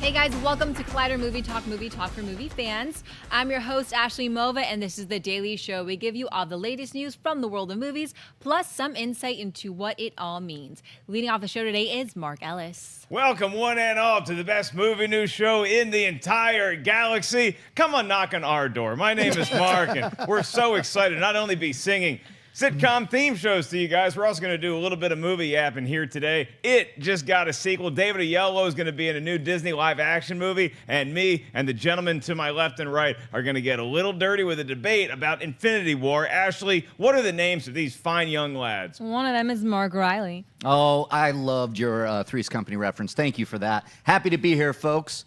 Hey guys, welcome to Collider Movie Talk for movie fans. I'm your host, Ashley Mova, and this is The Daily Show. We give you all the latest news from the world of movies, plus some insight into what it all means. Leading off the show today is Mark Ellis. Welcome one and all to the best movie news show in the entire galaxy. Come on, knock on our door. My name is Mark, and we're so excited to not only be singing sitcom theme shows to you guys, we're also going to do a little bit of movie yapping here today. It just got a sequel. David Oyelowo is going to be in a new Disney live-action movie, and me and the gentleman to my left and right are going to get a little dirty with a debate about Infinity War. Ashley, what are the names of these fine young lads? One of them is Mark Reilly. Oh, I loved your Three's Company reference. Thank you for that. Happy to be here, folks.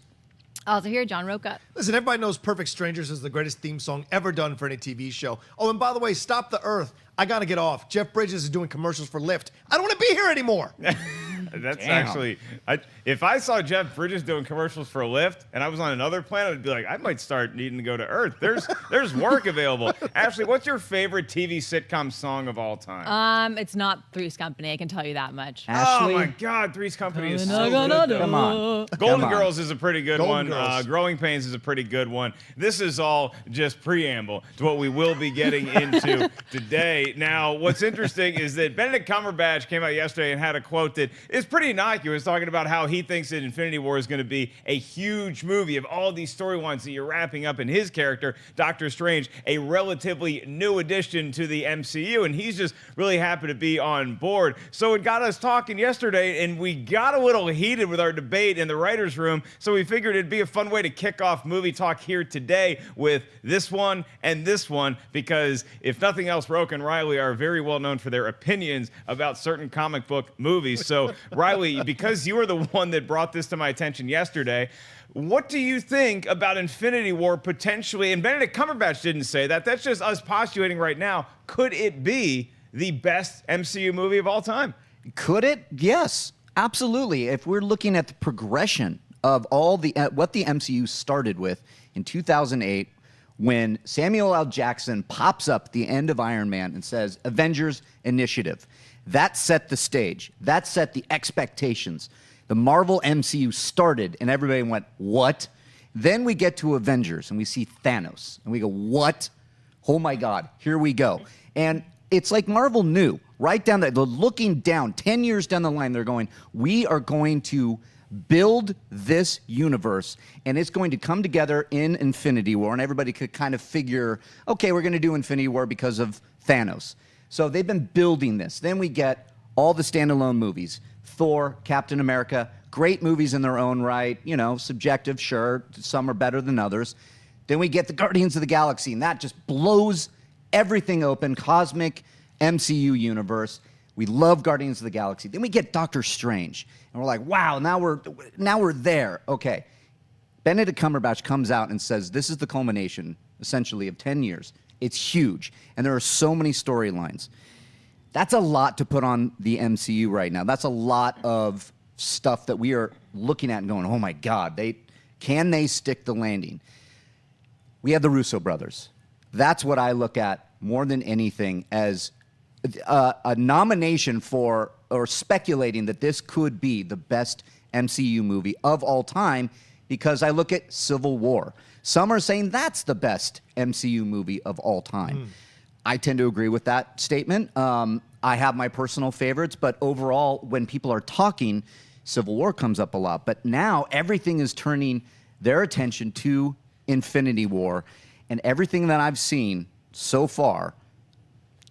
Also here, John Rocha. Listen, everybody knows Perfect Strangers is the greatest theme song ever done for any TV show. Oh, and by the way, Stop the Earth. I got to get off. Jeff Bridges is doing commercials for Lyft. I don't want to be here anymore. That's Damn. actually, if I saw Jeff Bridges doing commercials for Lyft and I was on another planet, I'd be like, I might start needing to go to Earth. There's work available. Ashley, what's your favorite TV sitcom song of all time? It's not Three's Company, I can tell you that much. Ashley? Oh my God, Three's Company is so Come good. Come on. Golden Come on. Girls is a pretty good Golden one. Girls. Growing Pains is a pretty good one. This is all just preamble to what we will be getting into today. Now, what's interesting is that Benedict Cumberbatch came out yesterday and had a quote that is pretty innocuous, talking about how he thinks that Infinity War is going to be a huge movie of all these storylines that you're wrapping up in his character, Doctor Strange, a relatively new addition to the MCU, and he's just really happy to be on board. So it got us talking yesterday, and we got a little heated with our debate in the writer's room, so we figured it'd be a fun way to kick off movie talk here today with this one and this one, because if nothing else, Rocha and Reilly are very well known for their opinions about certain comic book movies. So, Reilly, because you were the one that brought this to my attention yesterday, what do you think about Infinity War potentially? And Benedict Cumberbatch didn't say that. That's just us postulating right now. Could it be the best MCU movie of all time? Could it? Yes, absolutely. If we're looking at the progression of all the what the MCU started with in 2008, when Samuel L. Jackson pops up at the end of Iron Man and says, Avengers Initiative. That set the stage. That set the expectations. The Marvel MCU started, and everybody went, what? Then we get to Avengers, and we see Thanos, and we go, what? Oh my God, here we go. And it's like Marvel knew, right down there, they're looking down, 10 years down the line, they're going, we are going to build this universe, and it's going to come together in Infinity War, and everybody could kind of figure, okay, we're going to do Infinity War because of Thanos. So they've been building this. Then we get all the standalone movies. Thor, Captain America, great movies in their own right. You know, subjective, sure. Some are better than others. Then we get the Guardians of the Galaxy, and that just blows everything open. Cosmic MCU universe. We love Guardians of the Galaxy. Then we get Doctor Strange, and we're like, wow, now we're there. Okay. Benedict Cumberbatch comes out and says, this is the culmination, essentially, of 10 years. It's huge, and there are so many storylines. That's a lot to put on the MCU right now. That's a lot of stuff that we are looking at and going, oh my God, can they stick the landing? We have the Russo brothers. That's what I look at more than anything as a nomination for, or speculating that this could be the best MCU movie of all time, because I look at Civil War. Some are saying that's the best MCU movie of all time. I tend to agree with that statement. I have my personal favorites, but overall, when people are talking, Civil War comes up a lot. But now everything is turning their attention to Infinity War, and everything that I've seen so far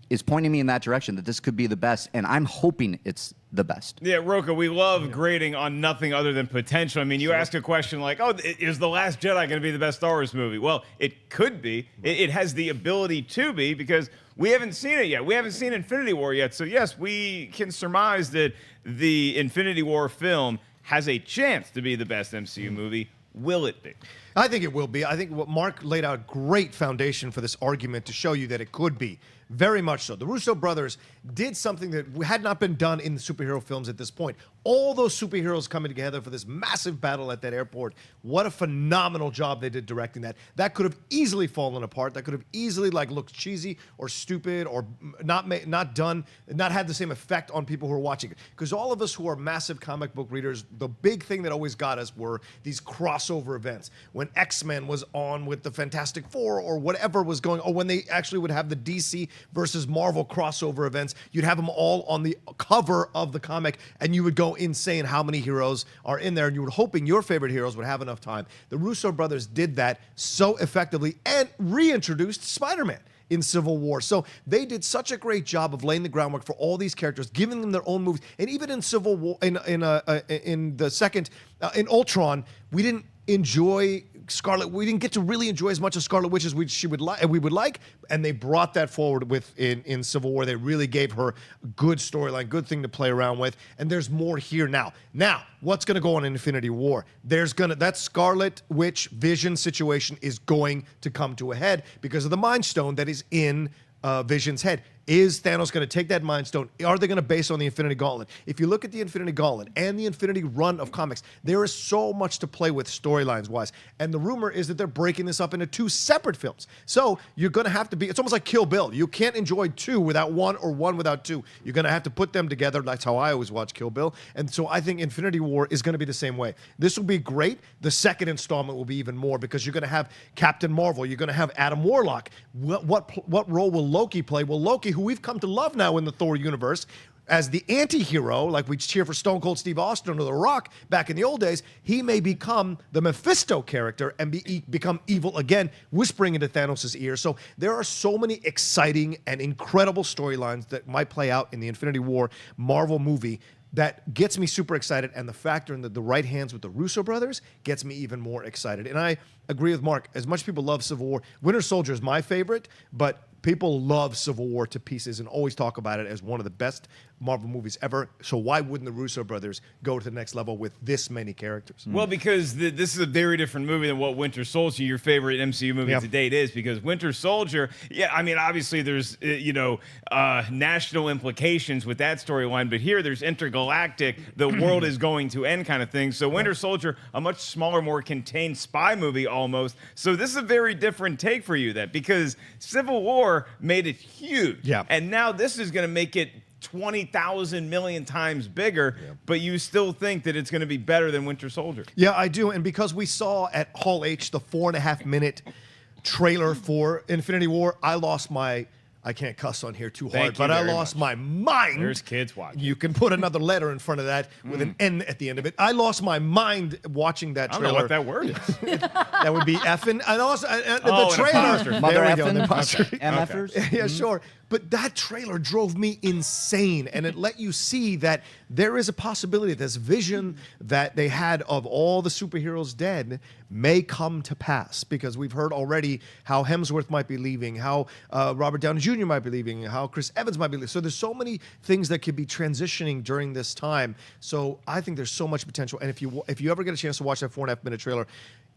is pointing me in that direction, that this could be the best, and I'm hoping it's the best. Yeah, Rocha, we love grading on nothing other than potential. I mean, you ask a question like, oh, is The Last Jedi going to be the best Star Wars movie? Well, it could be. It has the ability to be, because we haven't seen it yet. We haven't seen Infinity War yet. So, yes, we can surmise that the Infinity War film has a chance to be the best MCU movie. Will it be? I think it will be. I think what Mark laid out a great foundation for this argument to show you that it could be. Very much so. The Russo brothers did something that had not been done in the superhero films at this point. all those superheroes coming together for this massive battle at that airport. What a phenomenal job they did directing that. That could have easily fallen apart. That could have easily looked cheesy or stupid or not done, not had the same effect on people who are watching it. Because all of us who are massive comic book readers, the big thing that always got us were these crossover events. When X-Men was on with the Fantastic Four or whatever was going, or when they actually would have the DC versus Marvel crossover events, you'd have them all on the cover of the comic, and you would go insane how many heroes are in there, and you were hoping your favorite heroes would have enough time. The Russo brothers did that so effectively and reintroduced Spider-Man in Civil War. So they did such a great job of laying the groundwork for all these characters, giving them their own movies. And even in Civil War, in the second, in Ultron, we didn't enjoy Scarlet. We didn't get to really enjoy as much of Scarlet Witch as we would like, and they brought that forward in Civil War. They really gave her a good storyline, good thing to play around with, and there's more here now. Now, what's going to go on in Infinity War? That Scarlet Witch Vision situation is going to come to a head because of the Mind Stone that is in Vision's head. Is Thanos going to take that Mind Stone? Are they going to base on the Infinity Gauntlet? If you look at the Infinity Gauntlet and the Infinity run of comics, there is so much to play with storylines-wise. And the rumor is that they're breaking this up into 2 separate films. So you're going to have to be... It's almost like Kill Bill. You can't enjoy 2 without 1 or 1 without 2. You're going to have to put them together. That's how I always watch Kill Bill. And so I think Infinity War is going to be the same way. This will be great. The second installment will be even more because you're going to have Captain Marvel. You're going to have Adam Warlock. What role will Loki play? Well, Loki, who we've come to love now in the Thor universe, as the anti-hero, like we cheer for Stone Cold Steve Austin or The Rock back in the old days, he may become the Mephisto character and become evil again, whispering into Thanos' ear. So there are so many exciting and incredible storylines that might play out in the Infinity War Marvel movie that gets me super excited, and the factor in the right hands with the Russo brothers gets me even more excited. And I agree with Mark. As much as people love Civil War, Winter Soldier is my favorite, but people love Civil War to pieces and always talk about it as one of the best Marvel movies ever. So why wouldn't the Russo brothers go to the next level with this many characters? Well, because this is a very different movie than what Winter Soldier, your favorite MCU movie to date, is. Because Winter Soldier, I mean, obviously there's national implications with that storyline, but here there's intergalactic, the world is going to end kind of thing. So Winter Soldier, a much smaller, more contained spy movie almost. So this is a very different take for you, because Civil War made it huge, and now this is going to make it 20,000 million times bigger, but you still think that it's going to be better than Winter Soldier. Yeah, I do. And because we saw at Hall H the 4.5-minute trailer for Infinity War, I can't cuss on here too hard, but I lost my mind. There's kids watching. You can put another letter in front of that with an N at the end of it. I lost my mind watching that trailer. I don't know what that word is. That would be effing. And also the trailer. Mother There we go, effing. MFers. Yeah, sure. But that trailer drove me insane, and it let you see that there is a possibility this vision that they had of all the superheroes dead may come to pass, because we've heard already how Hemsworth might be leaving, how Robert Downey Jr. might be leaving, how Chris Evans might be leaving. So there's so many things that could be transitioning during this time. So I think there's so much potential, and if you ever get a chance to watch that 4.5-minute trailer,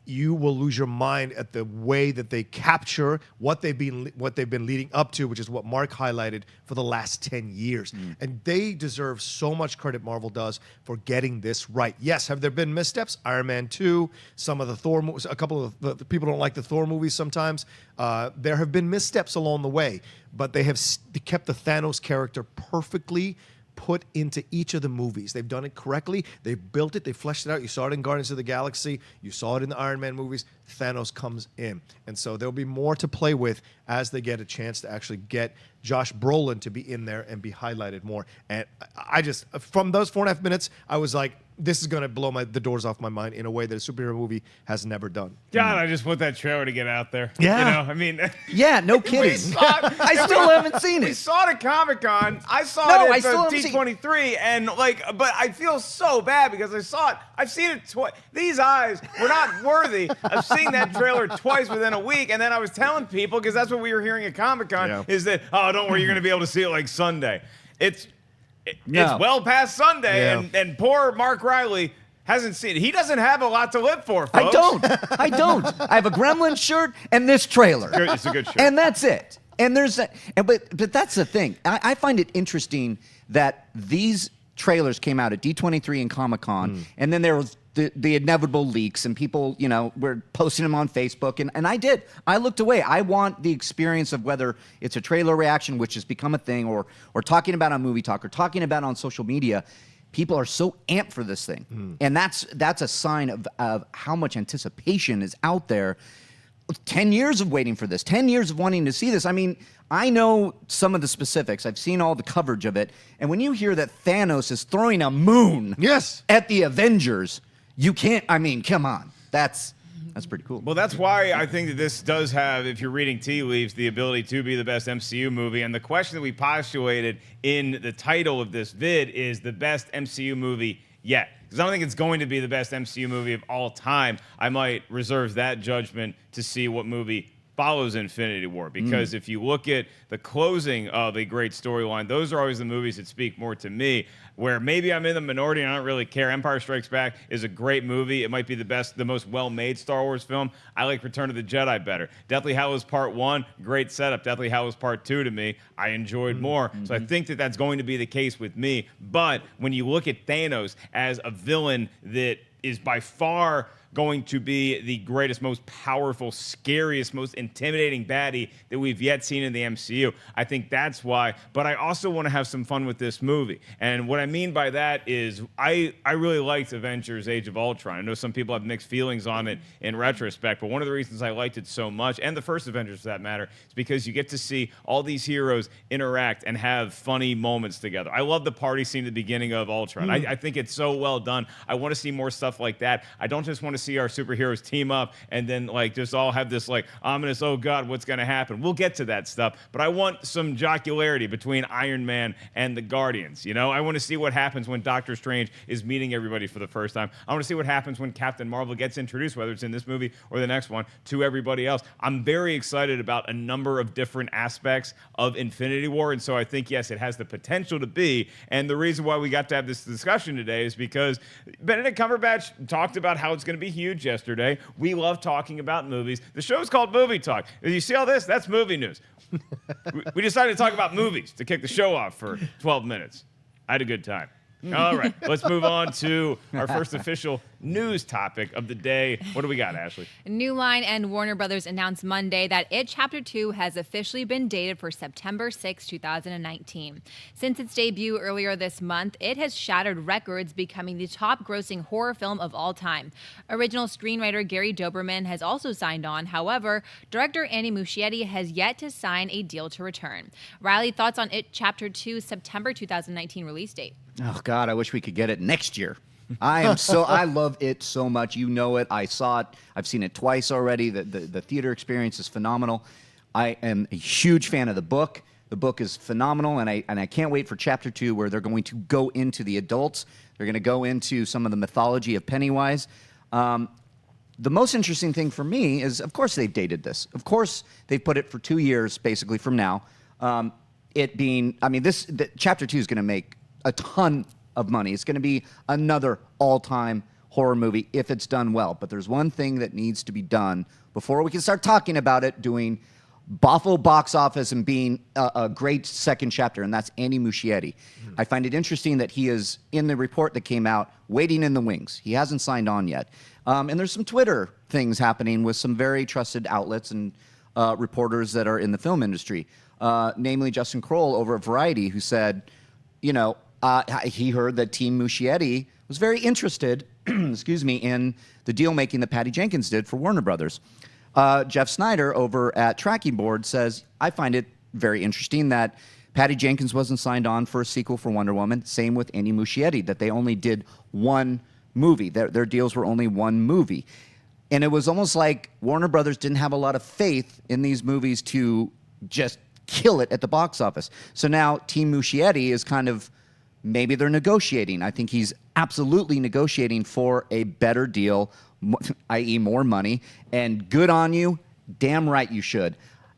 you will lose your mind at the way that they capture what they've been leading up to, which is what Mark highlighted for the last 10 years. And they deserve so much credit, Marvel does, for getting this right. Yes, have there been missteps? Iron Man 2, some of the Thor movies, a couple of the people don't like the Thor movies sometimes. There have been missteps along the way, but they have kept the Thanos character perfectly put into each of the movies. They've done it correctly. They've built it. They fleshed it out. You saw it in Guardians of the Galaxy. You saw it in the Iron Man movies. Thanos comes in. And so there'll be more to play with as they get a chance to actually get Josh Brolin to be in there and be highlighted more. And I just, from those 4.5 minutes, I was like, this is going to blow the doors off my mind in a way that a superhero movie has never done. God, I just want that trailer to get out there. Yeah. I mean... Yeah, no kidding. I still haven't seen it. We saw it at Comic-Con. I saw it at the D23, and but I feel so bad because I saw it. I've seen it twice. These eyes were not worthy of seeing that trailer twice within a week, and then I was telling people, because that's what we were hearing at Comic-Con, is that, oh, don't worry, you're going to be able to see it like Sunday. It's well past Sunday, and poor Mark Reilly hasn't seen it. He doesn't have a lot to live for, folks. I don't. I have a Gremlin shirt and this trailer. It's a good shirt. And that's it. And but that's the thing. I find it interesting that these trailers came out at D23 and Comic-Con, and then there was the inevitable leaks, and people, were posting them on Facebook, and I did. I looked away. I want the experience of whether it's a trailer reaction, which has become a thing, or talking about on Movie Talk, or talking about on social media. People are so amped for this thing, and that's a sign of how much anticipation is out there. 10 years of waiting for this, 10 years of wanting to see this. I mean, I know some of the specifics. I've seen all the coverage of it. And when you hear that Thanos is throwing a moon at the Avengers, you can't, I mean, come on. That's pretty cool. Well, that's why I think that this does have, if you're reading tea leaves, the ability to be the best MCU movie. And the question that we postulated in the title of this vid is the best MCU movie yet. Because I don't think it's going to be the best MCU movie of all time. I might reserve that judgment to see what movie follows Infinity War. Because if you look at the closing of a great storyline, those are always the movies that speak more to me, where maybe I'm in the minority and I don't really care. Empire Strikes Back is a great movie. It might be the most well-made Star Wars film. I like Return of the Jedi better. Deathly Hallows Part 1, great setup. Deathly Hallows Part 2, to me, I enjoyed more. So I think that that's going to be the case with me. But when you look at Thanos as a villain that is by far going to be the greatest, most powerful, scariest, most intimidating baddie that we've yet seen in the MCU. I think that's why. But I also want to have some fun with this movie. And what I mean by that is I really liked Avengers Age of Ultron. I know some people have mixed feelings on it in retrospect, but one of the reasons I liked it so much, and the first Avengers for that matter, is because you get to see all these heroes interact and have funny moments together. I love the party scene at the beginning of Ultron. I think it's so well done. I want to see more stuff like that. I don't just want to see our superheroes team up and then like just all have this like ominous, oh God, what's going to happen? We'll get to that stuff, but I want some jocularity between Iron Man and the Guardians. I want to see what happens when Doctor Strange is meeting everybody for the first time. I want to see what happens when Captain Marvel gets introduced, whether it's in this movie or the next one, to everybody else. I'm very excited about a number of different aspects of Infinity War, and so I think, yes, it has the potential to be, and the reason why we got to have this discussion today is because Benedict Cumberbatch talked about how it's going to be huge yesterday. We love talking about movies. The show's called Movie Talk. You see all this? That's movie news. We decided to talk about movies to kick the show off for 12 minutes. I had a good time. All right, let's move on to our first official news topic of the day. What do we got, Ashley? New Line and Warner Brothers announced Monday that It Chapter 2 has officially been dated for September 6, 2019. Since its debut earlier this month, it has shattered records, becoming the top-grossing horror film of all time. Original screenwriter Gary Dauberman has also signed on. However, director Andy Muschietti has yet to sign a deal to return. Reilly, thoughts on It Chapter 2's September 2019 release date? Oh God, I wish we could get it next year. I love it so much. You know it. I saw it. I've seen it twice already. The theater experience is phenomenal. I am a huge fan of the book. The book is phenomenal, and I can't wait for Chapter 2, where they're going to go into the adults. They're going to go into some of the mythology of Pennywise. The most interesting thing for me is, of course, they've dated this. Of course, they've put it for 2 years, basically, from now. It being, I mean, Chapter 2 is going to make a ton of money. It's going to be another all-time horror movie if it's done well. But there's one thing that needs to be done before we can start talking about it doing boffo box office and being a great second chapter, and that's Andy Muschietti. I find it interesting that he is, in the report that came out, waiting in the wings. He hasn't signed on yet. And there's some Twitter things happening with some very trusted outlets and reporters that are in the film industry, namely Justin Kroll over at Variety, who said, he heard that Team Muschietti was very interested, excuse me, in the deal making that Patty Jenkins did for Warner Brothers. Jeff Snyder over at Tracking Board says, I find it very interesting that Patty Jenkins wasn't signed on for a sequel for Wonder Woman. Same with Andy Muschietti, that they only did one movie. Their deals were only one movie. And it was almost like Warner Brothers didn't have a lot of faith in these movies to just kill it at the box office. So now Team Muschietti is kind of, maybe they're negotiating. I think he's absolutely negotiating for a better deal, i.e. more money. And good on you. Damn right you should.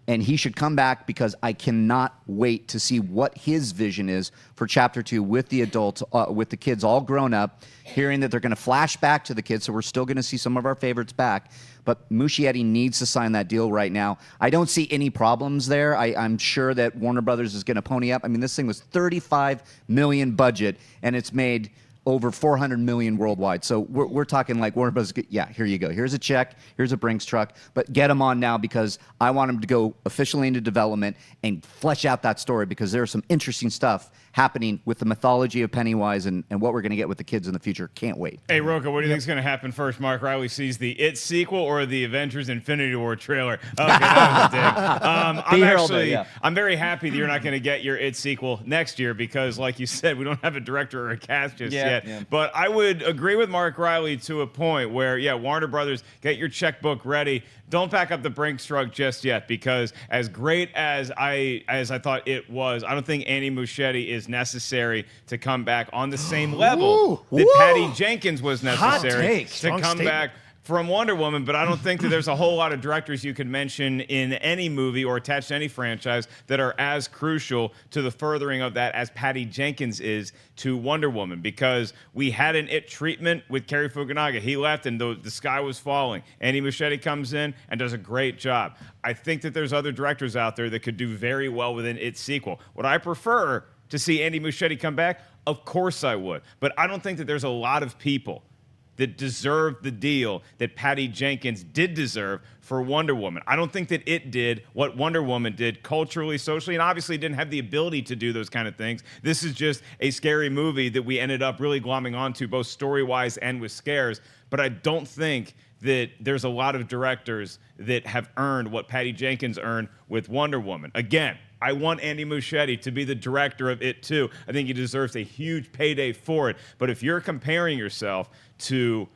and he should come back because I cannot wait to see what his vision is for Chapter 2 with the adults, with the kids all grown up, hearing that they're going to flash back to the kids, so we're still going to see some of our favorites back. But Muschietti needs to sign that deal right now. I don't see any problems there. I'm sure that Warner Brothers is going to pony up. I mean, this thing was $35 million budget, and it's made over 400 million worldwide. So we're talking like Warner Bros. Yeah, here you go. Here's a check. Here's a Brinks truck. But get them on now because I want them to go officially into development and flesh out that story because there's some interesting stuff happening with the mythology of Pennywise and what we're going to get with the kids in the future. Can't wait. Hey, Rocha, what do you think is going to happen first? Mark Reilly sees the It sequel or the Avengers Infinity War trailer? Okay, that was a dig. I'm very happy that you're not going to get your It sequel next year because, like you said, we don't have a director or a cast just yet. Yeah. But I would agree with Mark Reilly to a point where, yeah, Warner Brothers, get your checkbook ready. Don't pack up the Brinks truck just yet because as great as I thought it was, I don't think Andy Muschietti is necessary to come back on the same level that Patty Jenkins was necessary to come back from Wonder Woman, but I don't think that there's a whole lot of directors you could mention in any movie or attached to any franchise that are as crucial to the furthering of that as Patty Jenkins is to Wonder Woman, because we had an It treatment with Cary Fukunaga. He left and the sky was falling. Andy Muschietti comes in and does a great job. I think that there's other directors out there that could do very well with an It sequel. Would I prefer to see Andy Muschietti come back? Of course I would, but I don't think that there's a lot of people that deserved the deal that Patty Jenkins did deserve for Wonder Woman. I don't think that it did what Wonder Woman did culturally, socially, and obviously didn't have the ability to do those kind of things. This is just a scary movie that we ended up really glomming onto, both story-wise and with scares, but I don't think that there's a lot of directors that have earned what Patty Jenkins earned with Wonder Woman. Again, I want Andy Muschietti to be the director of It too. I think he deserves a huge payday for it. But if you're comparing yourself to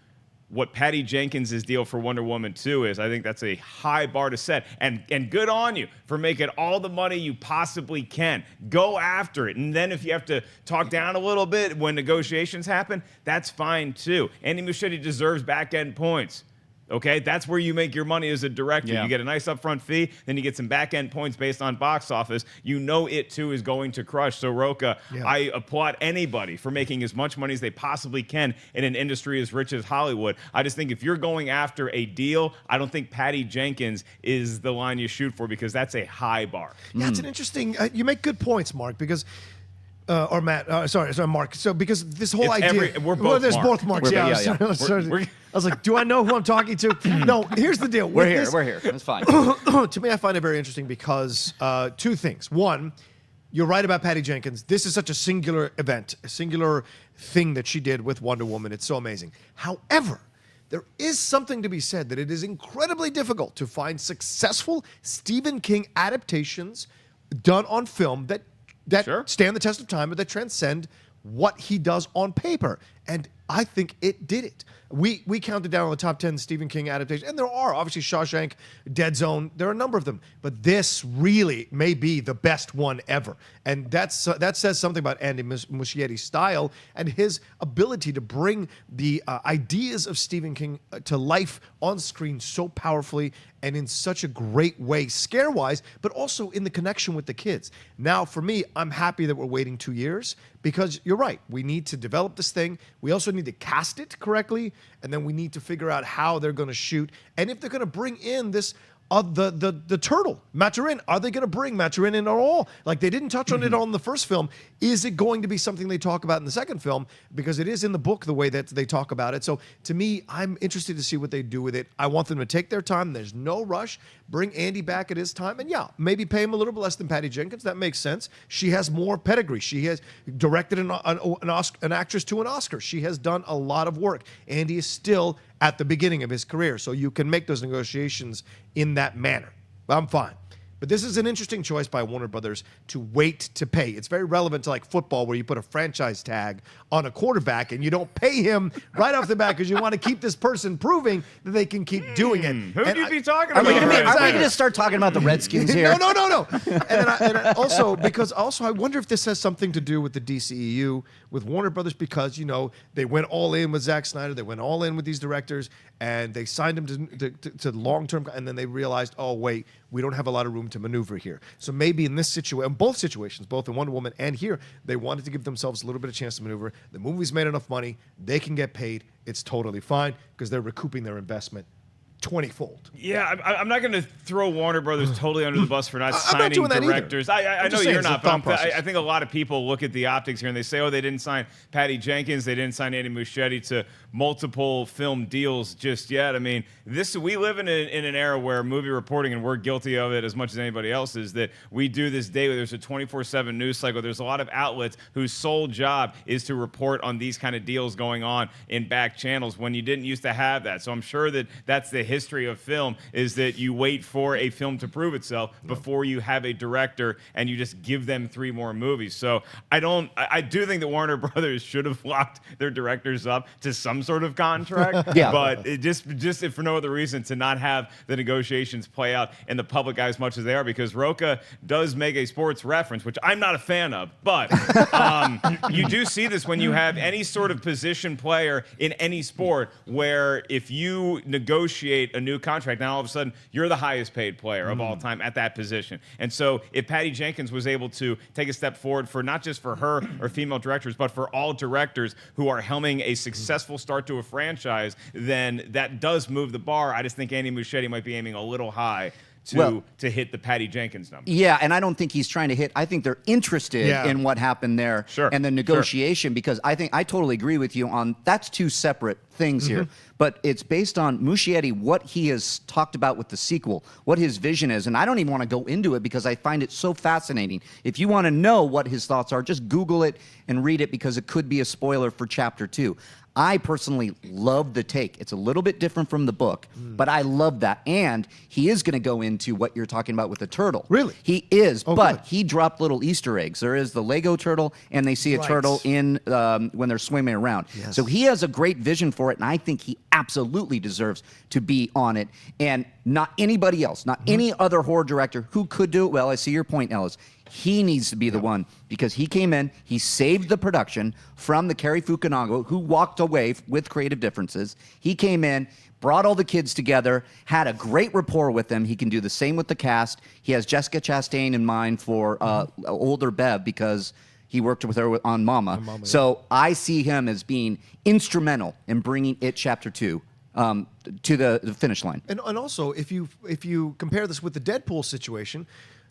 what Patty Jenkins' deal for Wonder Woman 2 is, I think that's a high bar to set. And good on you for making all the money you possibly can. Go after it. And then if you have to talk down a little bit when negotiations happen, that's fine too. Andy Muschietti deserves back-end points. Okay, that's where you make your money as a director. Yeah. You get a nice upfront fee, then you get some back-end points based on box office. You know It too is going to crush. So, Rocha, I applaud anybody for making as much money as they possibly can in an industry as rich as Hollywood. I just think if you're going after a deal, I don't think Patty Jenkins is the line you shoot for because that's a high bar. Yeah, it's an interesting you make good points, Mark, because or Matt, sorry, Mark. So because this whole idea, we're both there's Mark. both Marks. I was like, do I know who I'm talking to? No. Here's the deal. We're here. That's fine. To me, I find it very interesting because two things. One, you're right about Patty Jenkins. This is such a singular event, a singular thing that she did with Wonder Woman. It's so amazing. However, there is something to be said that it is incredibly difficult to find successful Stephen King adaptations done on film that stand the test of time, but that transcend what he does on paper. And I think it did it. We counted down on the top 10 Stephen King adaptations, and there are obviously Shawshank, Dead Zone. There are a number of them, but this really may be the best one ever, and that says something about Andy Muschietti's style and his ability to bring the ideas of Stephen King to life on screen so powerfully and in such a great way, scare-wise, but also in the connection with the kids. Now, for me, I'm happy that we're waiting 2 years because you're right. We need to develop this thing. We also need to cast it correctly, and then we need to figure out how they're going to shoot and if they're going to bring in this the turtle Maturin. Are they going to bring Maturin in at all? Like they didn't touch on it on the first film. Is it going to be something they talk about in the second film? Because it is in the book the way that they talk about it. So to me, I'm interested to see what they do with it. I want them to take their time. There's no rush. Bring Andy back at his time, and yeah, maybe pay him a little bit less than Patty Jenkins. That makes sense. She has more pedigree. She has directed an actress to an Oscar. She has done a lot of work. Andy is still at the beginning of his career, so you can make those negotiations in that manner. I'm fine. But this is an interesting choice by Warner Brothers to wait to pay. It's very relevant to like football where you put a franchise tag on a quarterback and you don't pay him right off the bat because you want to keep this person proving that they can keep doing it. Who'd you be talking Are about? we going to start talking about the Redskins here? No. And also, I wonder if this has something to do with the DCEU, with Warner Brothers, because, you know, they went all in with Zack Snyder. They went all in with these directors, and they signed them to long-term, and then they realized, oh, wait, we don't have a lot of room to maneuver here. So maybe in this situation, both situations, both in Wonder Woman and here, they wanted to give themselves a little bit of chance to maneuver. The movie's made enough money. They can get paid. It's totally fine because they're recouping their investment 20-fold. Yeah, I'm not going to throw Warner Brothers totally under the bus for not I'm signing not doing that directors. either. I I'm know just saying you're it's a not, thought but process. I think a lot of people look at the optics here and they say, oh, they didn't sign Patty Jenkins, they didn't sign Andy Muschietti to multiple film deals just yet. I mean, we live in an era where movie reporting, and we're guilty of it as much as anybody else is, that we do this daily. There's a 24/7 news cycle. There's a lot of outlets whose sole job is to report on these kind of deals going on in back channels when you didn't used to have that. So I'm sure that that's the history of film, is that you wait for a film to prove itself before you have a director and you just give them 3 more movies. So I do think that Warner Brothers should have locked their directors up to some sort of contract. Yeah. But it just if for no other reason to not have the negotiations play out in the public eye as much as they are, because Rocha does make a sports reference, which I'm not a fan of, but you do see this when you have any sort of position player in any sport where if you negotiate a new contract, now all of a sudden you're the highest paid player of all time at that position. And so if Patty Jenkins was able to take a step forward for not just for her or female directors, but for all directors who are helming a successful start to a franchise, then that does move the bar. I just think Andy Muschietti might be aiming a little high to hit the Patty Jenkins number. Yeah, and I don't think he's trying to hit. I think they're interested in what happened there and the negotiation, because I totally agree with you on that's 2 separate things here. But it's based on Muschietti, what he has talked about with the sequel, what his vision is. And I don't even want to go into it because I find it so fascinating. If you want to know what his thoughts are, just Google it and read it, because it could be a spoiler for Chapter 2. I personally love the take. It's a little bit different from the book, but I love that. And he is going to go into what you're talking about with the turtle. Really? He is, but good. he dropped little Easter eggs. There is the Lego turtle, and they see a turtle in when they're swimming around. Yes. So he has a great vision for it, and I think he absolutely deserves to be on it. And not anybody else, not any other horror director who could do it well. I see your point, Ellis. He needs to be the one, because he came in, he saved the production from the Cary Fukunaga, who walked away with creative differences. He came in, brought all the kids together, had a great rapport with them. He can do the same with the cast. He has Jessica Chastain in mind for older Bev, because he worked with her on Mama. So I see him as being instrumental in bringing It Chapter 2 to the finish line. And also, if you compare this with the Deadpool situation,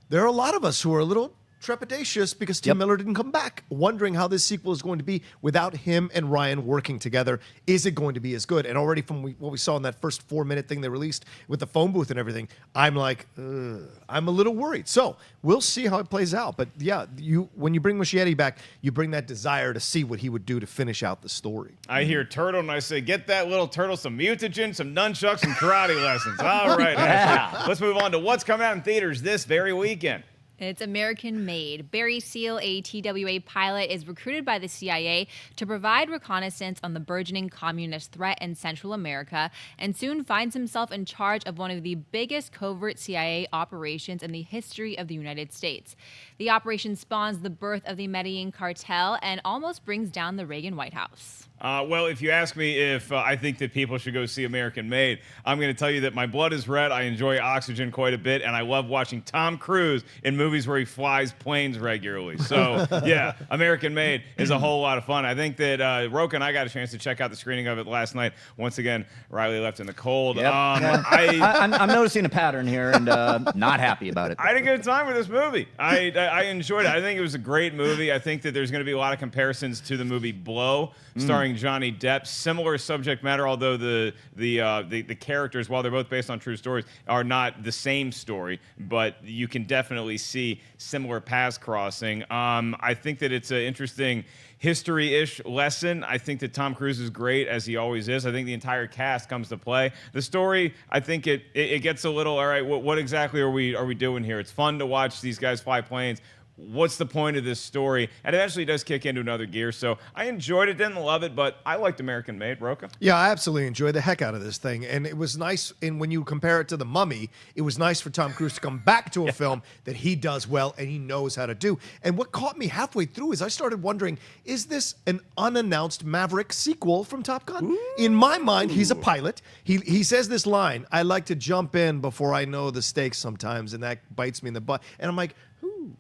there are a lot of us who are a little trepidatious because Tim Miller didn't come back, wondering how this sequel is going to be without him and Ryan working together. Is it going to be as good? And already from what we saw in that first 4-minute thing they released with the phone booth and everything, I'm like, I'm a little worried. So we'll see how it plays out. But yeah, when you bring Muschietti back, you bring that desire to see what he would do to finish out the story. I hear turtle and I say, get that little turtle some mutagen, some nunchucks, and karate lessons. All right, Ashley. Let's move on to what's coming out in theaters this very weekend. It's American Made. Barry Seal, a TWA pilot, is recruited by the CIA to provide reconnaissance on the burgeoning communist threat in Central America, and soon finds himself in charge of one of the biggest covert CIA operations in the history of the United States. The operation spawns the birth of the Medellin cartel and almost brings down the Reagan White House. Well, if you ask me if I think that people should go see American Made, I'm going to tell you that my blood is red. I enjoy Oxygen quite a bit, and I love watching Tom Cruise in movies where he flies planes regularly. So, yeah, American Made is a whole lot of fun. I think that Rocha and I got a chance to check out the screening of it last night. Once again, Reilly left in the cold. Yep. I'm noticing a pattern here, and not happy about it. I had a good time with this movie. I enjoyed it. I think it was a great movie. I think that there's going to be a lot of comparisons to the movie Blow, starring Johnny Depp. Similar subject matter, although the characters, while they're both based on true stories, are not the same story. But you can definitely see similar paths crossing. I think that it's an interesting history-ish lesson. I think that Tom Cruise is great, as he always is. I think the entire cast comes to play. The story, I think it gets a little, all right, what exactly are we doing here? It's fun to watch these guys fly planes. what's the point of this story? And eventually it does kick into another gear. So I enjoyed it, didn't love it, but I liked American Made. Rocha? Yeah, I absolutely enjoyed the heck out of this thing. And it was nice, and when you compare it to The Mummy, it was nice for Tom Cruise to come back to a film that he does well and he knows how to do. And what caught me halfway through is I started wondering, is this an unannounced Maverick sequel from Top Gun? Ooh. In my mind, he's a pilot. He says this line, I like to jump in before I know the stakes sometimes, and that bites me in the butt. And I'm like,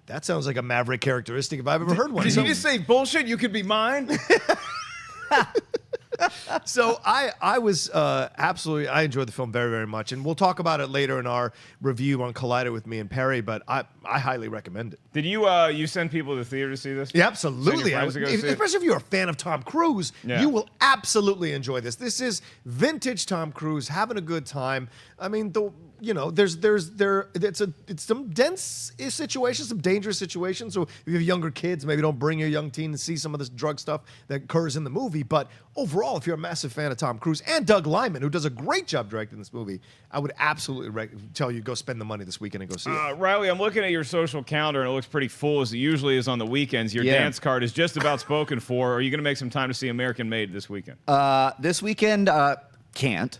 that sounds like a Maverick characteristic if I've ever heard one. Did you just say bullshit? You could be mine? So I was absolutely, I enjoyed the film very, very much. And we'll talk about it later in our review on Collider with me and Perry, but I highly recommend it. Did you you send people to the theater to see this? Yeah, absolutely. Especially if you're a fan of Tom Cruise, you will absolutely enjoy this. This is vintage Tom Cruise having a good time. I mean, it's some dense situations, some dangerous situations. So if you have younger kids, maybe don't bring your young teen to see some of this drug stuff that occurs in the movie. But overall, if you're a massive fan of Tom Cruise and Doug Liman, who does a great job directing this movie, I would absolutely tell you go spend the money this weekend and go see it. Reilly, I'm looking at your social calendar and it looks pretty full as it usually is on the weekends. Your dance card is just about spoken for. Are you going to make some time to see American Made this weekend? This weekend, can't.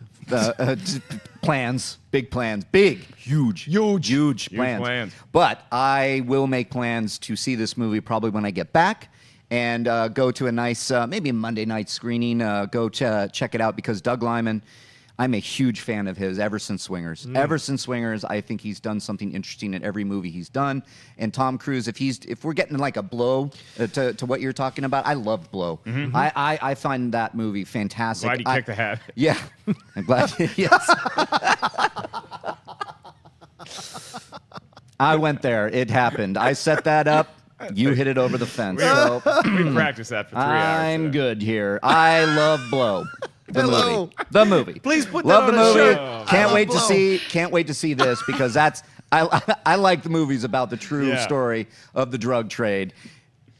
Plans, big plans, huge plans. But I will make plans to see this movie probably when I get back and go to a nice, maybe a Monday night screening, go check it out because Doug Liman, I'm a huge fan of his ever since Swingers. Ever since Swingers, I think he's done something interesting in every movie he's done. And Tom Cruise, if we're getting like a Blow to what you're talking about, I love Blow. Mm-hmm. I find that movie fantastic. Glad you kicked the hat. Yeah, I'm glad. Yes. I went there. It happened. I set that up. You hit it over the fence. So we practiced that for 3 hours. I'm good here. I love Blow. The movie. Please put love that the on movie. a shirt. Can't wait to see this because I like the movies about the true story of the drug trade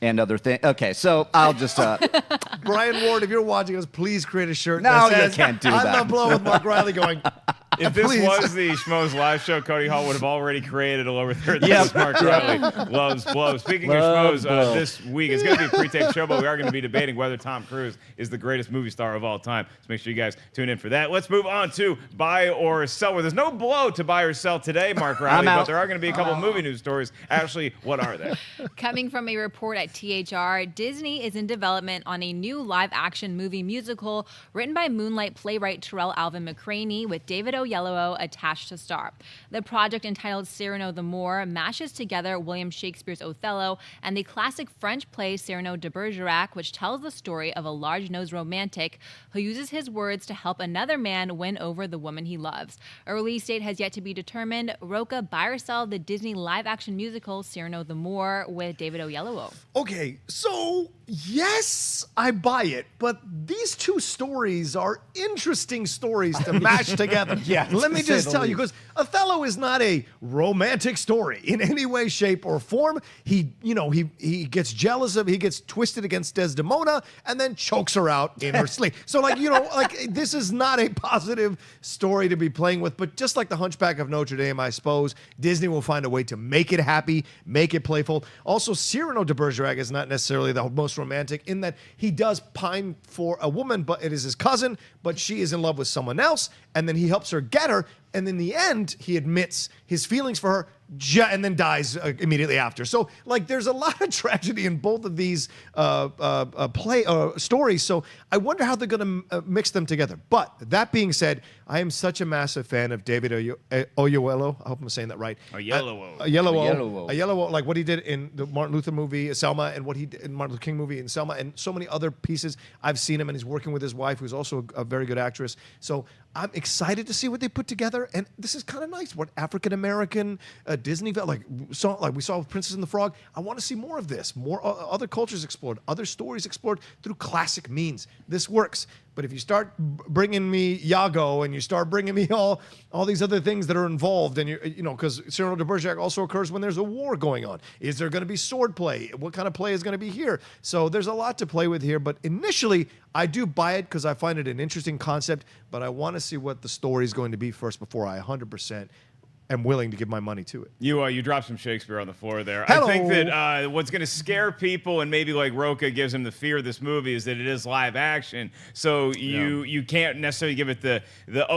and other things. Okay, so I'll just Brian Ward, if you're watching us, please create a shirt. No, that says, you can't do that. I love Blow with Mark Reilly going. If this Please. was the Schmoes live show, Cody Hall would have already created a lower third. This is Mark Reilly loves Blow. Speaking of Schmoes, this week it's going to be a pre-taped show, but we are going to be debating whether Tom Cruise is the greatest movie star of all time. So make sure you guys tune in for that. Let's move on to buy or sell. Where there's no Blow to buy or sell today, Mark Reilly, but there are going to be a couple of movie news stories. Ashley, what are they? Coming from a report at THR, Disney is in development on a new live-action movie musical written by Moonlight playwright Terrell Alvin McCraney with David Oyelowo attached to star. The project, entitled Cyrano the Moor, mashes together William Shakespeare's Othello and the classic French play Cyrano de Bergerac, which tells the story of a large-nosed romantic who uses his words to help another man win over the woman he loves. A release date has yet to be determined. Rocha, buy or sell the Disney live-action musical Cyrano the Moor with David Oyelowo? Okay, so yes, I buy it, but these two stories are interesting stories to mash together. Let me just tell you, because Othello is not a romantic story in any way, shape, or form. He gets jealous he gets twisted against Desdemona and then chokes her out in her sleep. So this is not a positive story to be playing with, but just like the Hunchback of Notre Dame, I suppose, Disney will find a way to make it happy, make it playful. Also, Cyrano de Bergerac is not necessarily the most romantic in that he does pine for a woman, but it is his cousin, but she is in love with someone else, and then he helps her get her, and in the end, he admits his feelings for her and then dies immediately after. So, there's a lot of tragedy in both of these stories. So, I wonder how they're going to mix them together. But that being said, I am such a massive fan of David Oyelowo. I hope I'm saying that right. Oyelowo, like what he did in the Martin Luther movie Selma, and what he did in Martin Luther King movie in Selma, and so many other pieces. I've seen him, and he's working with his wife, who's also a very good actress. So I'm excited to see what they put together, and this is kind of nice. What African American Disney, we saw with Princess and the Frog. I want to see more of this, more other cultures explored, other stories explored through classic means. This works. But if you start bringing me Iago and you start bringing me all these other things that are involved, and because Cyrano de Bergerac also occurs when there's a war going on. Is there going to be sword play? What kind of play is going to be here? So there's a lot to play with here. But initially, I do buy it because I find it an interesting concept. But I want to see what the story is going to be first before I 100% am willing to give my money to it. You dropped some Shakespeare on the floor there. Hello. I think that what's going to scare people, and maybe like Rocha gives them the fear of this movie, is that it is live action. So you can't necessarily give it the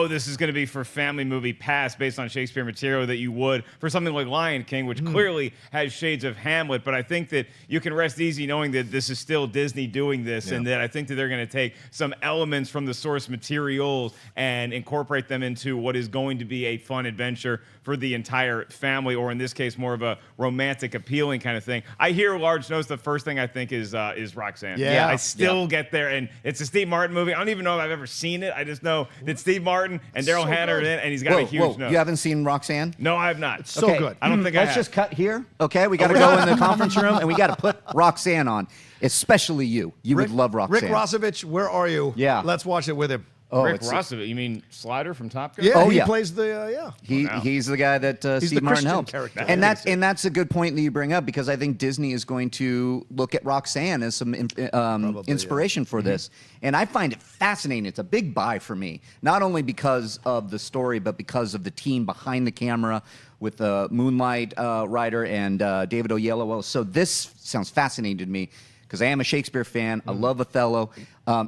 this is going to be for family movie pass based on Shakespeare material that you would for something like Lion King, which clearly has shades of Hamlet. But I think that you can rest easy knowing that this is still Disney doing this, and that I think that they're going to take some elements from the source materials and incorporate them into what is going to be a fun adventure for the entire family, or in this case, more of a romantic, appealing kind of thing. I hear large notes. The first thing I think is Roxanne. Yeah. I still get there, and it's a Steve Martin movie. I don't even know if I've ever seen it. I just know that Steve Martin and Daryl Hannah are in it, and he's got a huge nose. You haven't seen Roxanne? No, I have not. So good. I don't think I have. Let's just cut here, okay? We got to go in the conference room, and we got to put Roxanne on, especially you. You would love Roxanne. Rick Rossovich, where are you? Yeah. Let's watch it with him. Oh, Rick it's- Rossovich. You mean Slider from Top Gun? Yeah, Oh, he yeah. plays the, He's the guy that He's Steve the Martin Christian helped. character. And that's a good point that you bring up, because I think Disney is going to look at Roxanne as some inspiration for this. And I find it fascinating. It's a big buy for me, not only because of the story, but because of the team behind the camera with Moonlight writer and David Oyelowo. So this sounds fascinating to me, because I am a Shakespeare fan. I love Othello.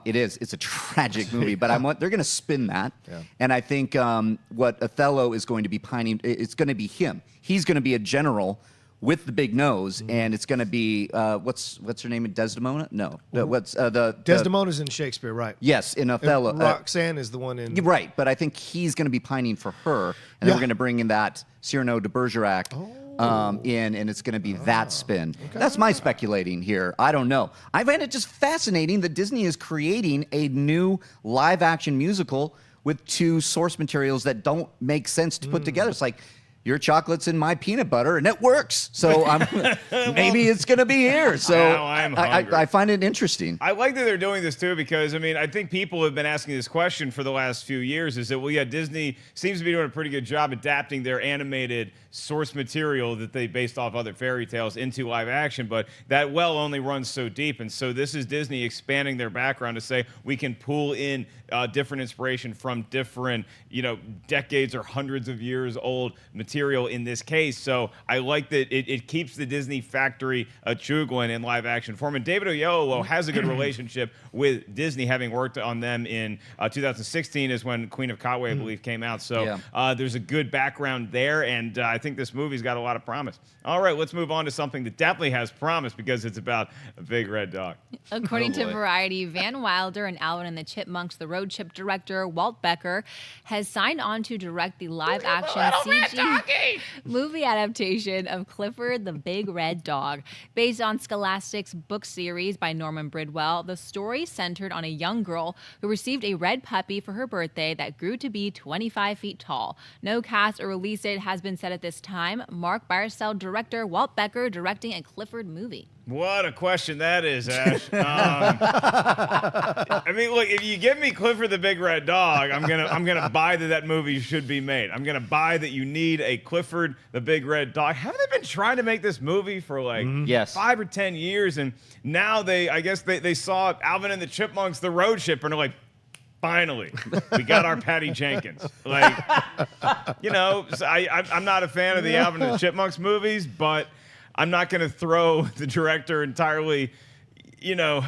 It's a tragic movie, but they're going to spin that. Yeah. And I think what Othello is going to be pining, it's going to be him. He's going to be a general with the big nose, and it's going to be, what's her name? Desdemona? No. Desdemona's in Shakespeare, right? Yes, in Othello. Roxanne is the one in... You're right, but I think he's going to be pining for her, and then we're going to bring in that Cyrano de Bergerac in, and it's going to be that spin. That's my speculating here. I don't know. I find it just fascinating that Disney is creating a new live-action musical with two source materials that don't make sense to put together. It's like, your chocolate's in my peanut butter, and it works. So maybe it's going to be here. So Now I'm hungry. I find it interesting. I like that they're doing this too, because I think people have been asking this question for the last few years, is that, Disney seems to be doing a pretty good job adapting their animated source material that they based off other fairy tales into live action, but that well only runs so deep. And so this is Disney expanding their background to say we can pull in different inspiration from different, decades or hundreds of years old material in this case. So I like that it keeps the Disney factory chugging in live action form. And David Oyelowo has a good relationship with Disney, having worked on them in 2016 is when Queen of Katwe, I believe, came out. So there's a good background there, and I think this movie's got a lot of promise. All right, let's move on to something that definitely has promise, because it's about a big red dog. According to Variety, Van Wilder and Alvin and the Chipmunks, the road trip director, Walt Becker, has signed on to direct the live-action CG movie adaptation of Clifford the Big Red Dog. Based on Scholastic's book series by Norman Bridwell, the story centered on a young girl who received a red puppy for her birthday that grew to be 25 feet tall. No cast or release date has been set at this time. Mark Barsell, director, Walt Becker directing a Clifford movie. What a question that is, Ash. Look, if you give me Clifford the Big Red Dog, I'm gonna buy that movie should be made. I'm gonna buy that you need a Clifford the Big Red Dog. Haven't they been trying to make this movie for like 5 or 10 years? And now I guess they saw Alvin and the Chipmunks, the road ship, and they're like, finally, we got our Patty Jenkins. Like, so I'm not a fan of the Alvin and the Chipmunks movies, but I'm not going to throw the director entirely,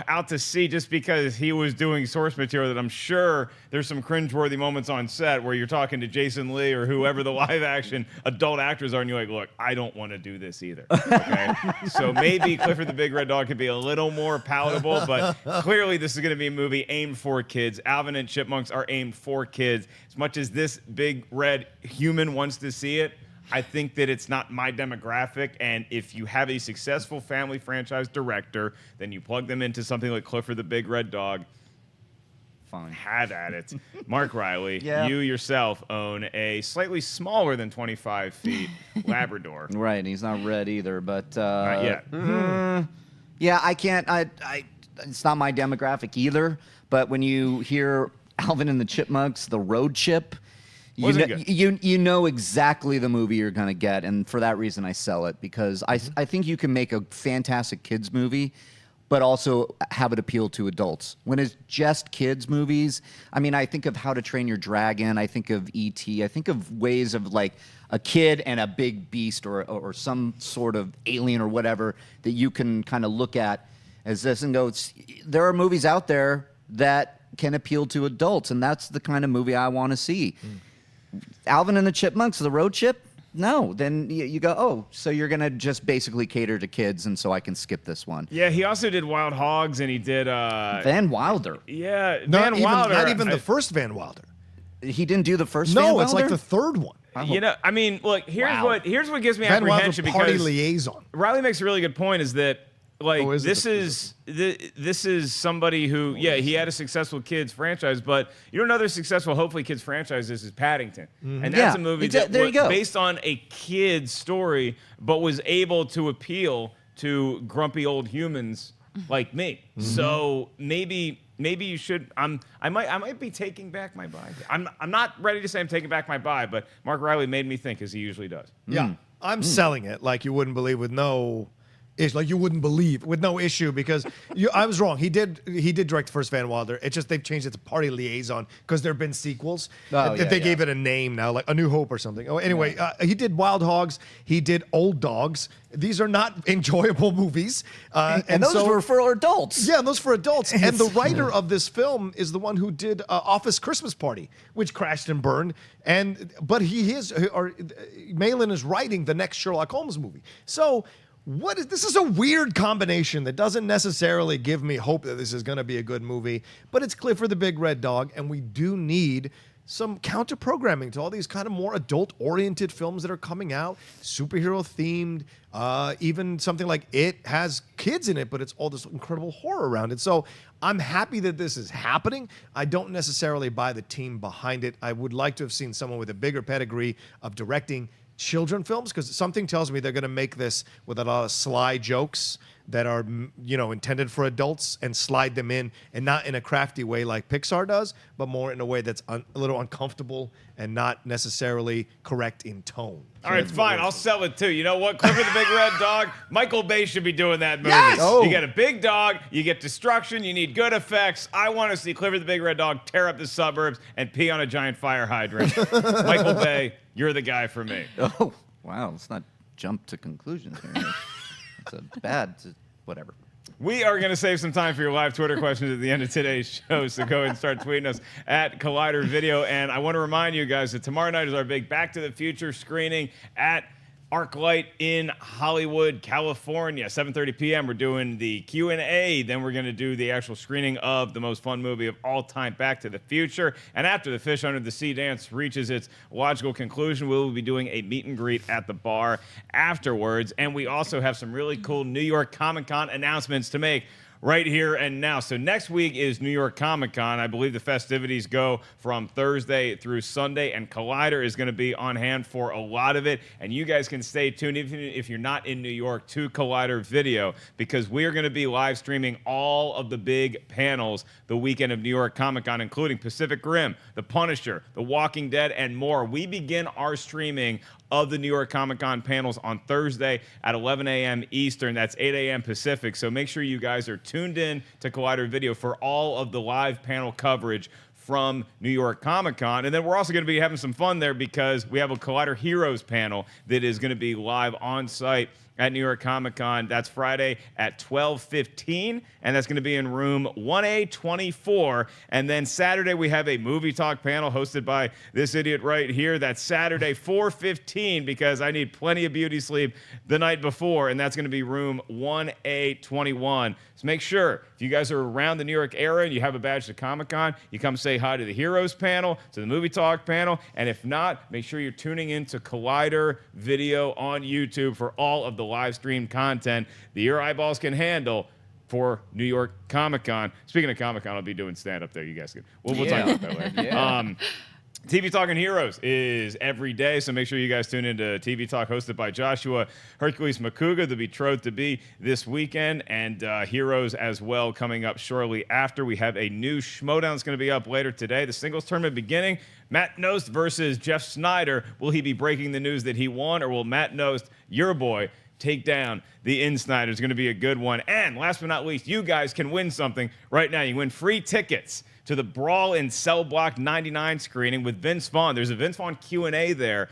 out to sea just because he was doing source material that I'm sure there's some cringeworthy moments on set where you're talking to Jason Lee or whoever the live action adult actors are, and you're like, look, I don't want to do this either. Okay? So maybe Clifford the Big Red Dog could be a little more palatable, but clearly this is going to be a movie aimed for kids. Alvin and Chipmunks are aimed for kids. As much as this big red human wants to see it, I think that it's not my demographic, and if you have a successful family franchise director, then you plug them into something like Clifford the Big Red Dog. Fine. Have at it. Mark Reilly, Yeah. you yourself own a slightly smaller than 25 feet Labrador. Right, and he's not red either, but... Not yet. Yeah, I can't... it's not my demographic either, but when you hear Alvin and the Chipmunks, the road chip... You know exactly the movie you're going to get, and for that reason I sell it, because I think you can make a fantastic kids movie, but also have it appeal to adults. When it's just kids movies, I mean, I think of How to Train Your Dragon, I think of E.T., I think of ways of like a kid and a big beast or some sort of alien or whatever that you can kind of look at as this and go, there are movies out there that can appeal to adults, and that's the kind of movie I want to see. Alvin and the Chipmunks, the road trip? No. Then you go, oh, so you're going to just basically cater to kids, and so I can skip this one. Yeah, he also did Wild Hogs, and he did... Van Wilder. Yeah, Not Van Wilder. Not even the first Van Wilder. He didn't do the first No, Van it's like Wilder? the third one. You know, I mean, look, here's what gives me Van Wilder, apprehension party because liaison. Riley makes a really good point is that like Oh, is it this is somebody who he had a successful kids franchise, but you know another successful hopefully kids franchise is Paddington, and that's Yeah, a movie there you go. based on a kid's story, but was able to appeal to grumpy old humans like me. So maybe you should. I might be taking back my buy. I'm not ready to say I'm taking back my buy, but Mark Reilly made me think as he usually does. Yeah, I'm selling it like you wouldn't believe with no. It's like you wouldn't believe with no issue because I was wrong. He did direct the first Van Wilder. It's just they've changed it to Party Liaison because there have been sequels. They gave it a name now, like A New Hope or something. Oh, anyway, he did Wild Hogs. He did Old Dogs. These are not enjoyable movies. And those were for adults. Yeah, those for adults. And the writer of this film is the one who did Office Christmas Party, which crashed and burned. But Malin is writing the next Sherlock Holmes movie. So. This is a weird combination that doesn't necessarily give me hope that this is going to be a good movie, but it's Clifford the Big Red Dog, and we do need some counter programming to all these kind of more adult-oriented films that are coming out, superhero-themed, even something like It has kids in it, but it's all this incredible horror around it. So I'm happy that this is happening. I don't necessarily buy the team behind it. I would like to have seen someone with a bigger pedigree of directing children films, because something tells me they're going to make this with a lot of sly jokes that are intended for adults and slide them in, and not in a crafty way like Pixar does, but more in a way that's a little uncomfortable and not necessarily correct in tone. All right, fine. I'll sell it too. You know what? Clifford the Big Red Dog. Michael Bay should be doing that movie. Yes! Oh. You get a big dog. You get destruction. You need good effects. I want to see Clifford the Big Red Dog tear up the suburbs and pee on a giant fire hydrant. Michael Bay, you're the guy for me. Oh, wow. Let's not jump to conclusions here. It's a bad, whatever. We are going to save some time for your live Twitter questions at the end of today's show, so go ahead and start tweeting us at Collider Video. And I want to remind you guys that tomorrow night is our big Back to the Future screening at ArcLight in Hollywood, California. 7:30 p.m. We're doing the Q&A. Then we're going to do the actual screening of the most fun movie of all time, Back to the Future. And after the Fish Under the Sea dance reaches its logical conclusion, we will be doing a meet and greet at the bar afterwards. And we also have some really cool New York Comic-Con announcements to make right here and now. So next week is New York Comic-Con. I believe the festivities go from Thursday through Sunday, and Collider is going to be on hand for a lot of it. And you guys can stay tuned, even if you're not in New York, to Collider Video, because we are going to be live streaming all of the big panels the weekend of New York Comic-Con, including Pacific Rim, The Punisher, The Walking Dead, and more. We begin our streaming of the New York Comic-Con panels on Thursday at 11 a.m. Eastern. That's 8 a.m. Pacific. So make sure you guys are tuned in to Collider Video for all of the live panel coverage from New York Comic-Con. And then we're also going to be having some fun there because we have a Collider Heroes panel that is going to be live on site at New York Comic-Con. That's Friday at 12:15, and that's going to be in room 1A24. And then Saturday, we have a movie talk panel hosted by this idiot right here. That's Saturday, 4:15, because I need plenty of beauty sleep the night before, and that's going to be room 1A21. So make sure, if you guys are around the New York area and you have a badge to Comic-Con, you come say hi to the Heroes panel, to the movie talk panel, and if not, make sure you're tuning in to Collider Video on YouTube for all of the live stream content that your eyeballs can handle for New York Comic-Con. Speaking of Comic-Con, I'll be doing stand-up there. You guys can. We'll talk about that later. Yeah. TV Talking Heroes is every day, so make sure you guys tune into TV Talk, hosted by Joshua Hercules Makuga, the betrothed-to-be, this weekend, and Heroes as well coming up shortly after. We have a new Schmodown that's going to be up later today. The singles tournament beginning. Matt Nost versus Jeff Snyder. Will he be breaking the news that he won, or will Matt Nost, your boy, take down the Insnider. It's going to be a good one. And last but not least, you guys can win something right now. You win free tickets to the Brawl in Cell Block 99 screening with Vince Vaughn. There's a Vince Vaughn Q&A there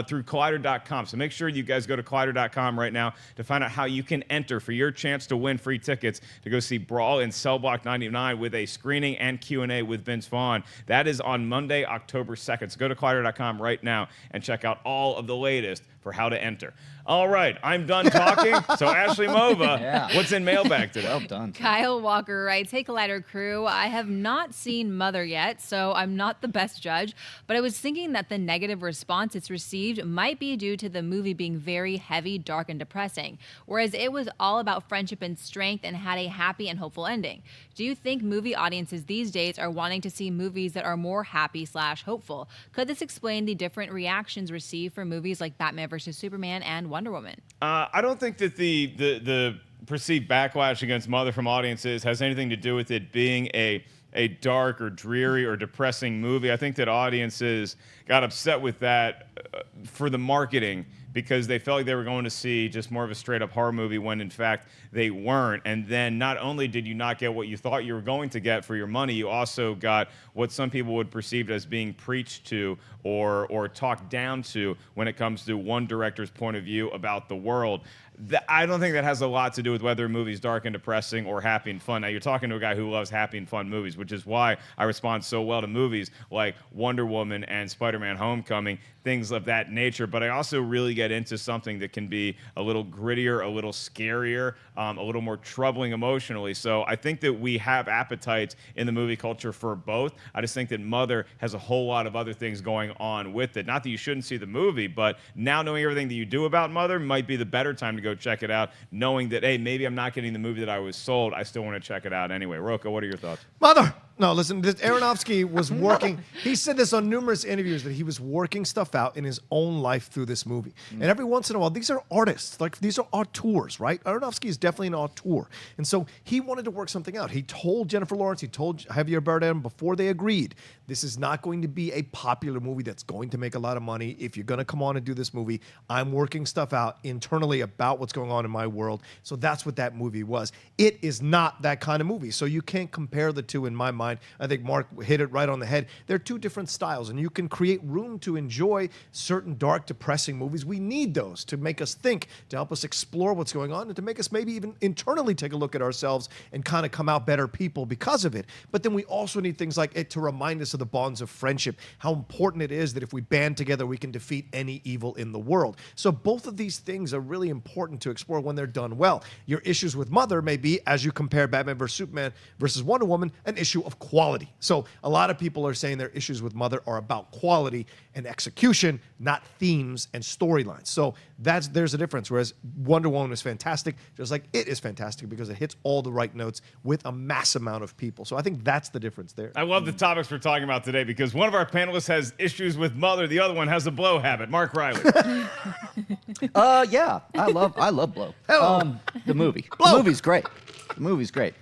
through Collider.com. So make sure you guys go to Collider.com right now to find out how you can enter for your chance to win free tickets to go see Brawl in Cell Block 99 with a screening and Q&A with Vince Vaughn. That is on Monday, October 2nd. So go to Collider.com right now and check out all of the latest for how to enter. All right, I'm done talking. So Ashley Mova, what's in mailbag today? Well done. Kyle Walker writes, "Hey Collider crew, I have not seen Mother yet, so I'm not the best judge, but I was thinking that the negative response it's received might be due to the movie being very heavy, dark, and depressing, whereas it was all about friendship and strength and had a happy and hopeful ending. Do you think movie audiences these days are wanting to see movies that are more happy/hopeful? Could this explain the different reactions received for movies like Batman vs. Superman and Wonder Woman?" I don't think that the perceived backlash against Mother from audiences has anything to do with it being a dark or dreary or depressing movie. I think that audiences got upset with that for the marketing because they felt like they were going to see just more of a straight-up horror movie when, in fact, they weren't. And then not only did you not get what you thought you were going to get for your money, you also got what some people would perceive as being preached to or talked down to when it comes to one director's point of view about the world. I don't think that has a lot to do with whether a movie's dark and depressing or happy and fun. Now, you're talking to a guy who loves happy and fun movies, which is why I respond so well to movies like Wonder Woman and Spider-Man Homecoming, things of that nature. But I also really get into something that can be a little grittier, a little scarier, a little more troubling emotionally. So I think that we have appetites in the movie culture for both. I just think that Mother has a whole lot of other things going on with it. Not that you shouldn't see the movie, but now knowing everything that you do about Mother might be the better time to go check it out, knowing that, hey, maybe I'm not getting the movie that I was sold. I still want to check it out anyway. Rocha, what are your thoughts? Mother! No, listen, Aronofsky was working. He said this on numerous interviews that he was working stuff out in his own life through this movie. And every once in a while, these are artists. Like, these are auteurs, right? Aronofsky is definitely an auteur. And so he wanted to work something out. He told Jennifer Lawrence, he told Javier Bardem before they agreed, this is not going to be a popular movie that's going to make a lot of money. If you're going to come on and do this movie, I'm working stuff out internally about what's going on in my world. So that's what that movie was. It is not that kind of movie. So you can't compare the two in my mind. I think Mark hit it right on the head. They're two different styles, and you can create room to enjoy certain dark, depressing movies. We need those to make us think, to help us explore what's going on, and to make us maybe even internally take a look at ourselves and kind of come out better people because of it. But then we also need things like it to remind us of the bonds of friendship, how important it is that if we band together, we can defeat any evil in the world. So both of these things are really important to explore when they're done well. Your issues with Mother may be, as you compare Batman vs. Superman versus Wonder Woman, an issue of quality. So a lot of people are saying their issues with Mother are about quality and execution, not themes and storylines. So there's a difference. Whereas Wonder Woman is fantastic, just like it is fantastic because it hits all the right notes with a mass amount of people. So I think that's the difference there. I love the topics we're talking about today because one of our panelists has issues with Mother, the other one has a blow habit. Mark Reilly. Yeah, I love Blow. Hello. The movie. Blow. The movie's great. The movie's great.